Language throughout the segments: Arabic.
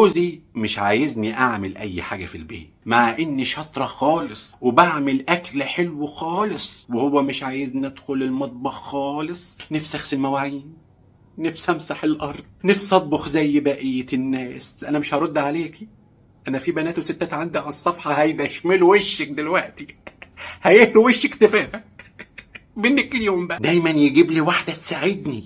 جوزي مش عايزني اعمل اي حاجة في البيت مع اني شاطرة خالص وبعمل اكل حلو خالص، وهو مش عايزني ادخل المطبخ خالص. نفسي اغسل مواعين، نفسي امسح الارض، نفسي اطبخ زي بقية الناس. انا مش هرد عليكي، انا في بنات وستات عندي على الصفحة هيدشملوا وشك دلوقتي هيهلوا وشك تفاهة منك اليوم بقى. دايما يجيب لي واحدة تساعدني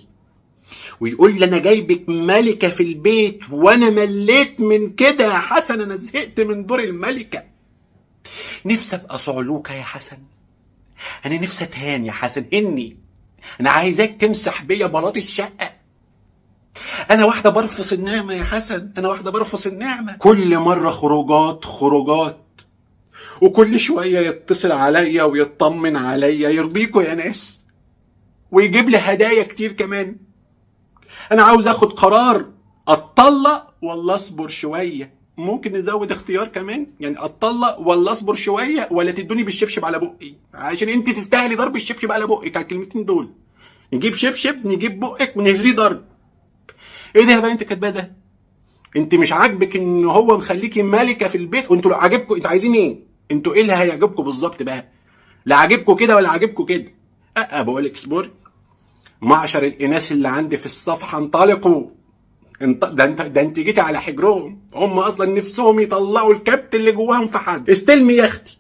ويقول لي انا جايبك ملكة في البيت، وانا مليت من كده يا حسن، انا زهقت من دور الملكة. نفسي ابقى صعلوكة يا حسن، انا نفسي اتهان يا حسن، اني انا عايزاك تمسح بيا بلاط الشقة. انا واحدة برفص النعمة يا حسن، انا واحدة برفص النعمة. كل مرة خروجات خروجات، وكل شوية يتصل عليا ويطمن عليا، يرضيكوا يا ناس، ويجيب لي هدايا كتير كمان. انا عاوز اخد قرار، اتطلق ولا اصبر شويه. ممكن نزود اختيار كمان، يعني اتطلق ولا اصبر شويه، ولا تدوني بالشبشب على بقي، عشان انت تستاهلي ضرب الشبشب على بقك على الكلمتين دول. نجيب شبشب، نجيب بقك ونهري ضرب. ايه ده يا بنت كاتباه ده؟ انت مش عاجبك ان هو مخليكي ملكه في البيت؟ وانتوا لو عاجبكم انتوا عايزين ايه؟ انتوا ايه اللي هيعجبكم بالظبط بقى؟ لا عاجبكم كده ولا عاجبكم كده؟ بقول لك اصبري. معشر الاناث اللي عندي في الصفحه انطلقوا. ده انت جيتي على حجرهم، هم اصلا نفسهم يطلعوا الكبت اللي جواهم في حد. استلمي يا اختي،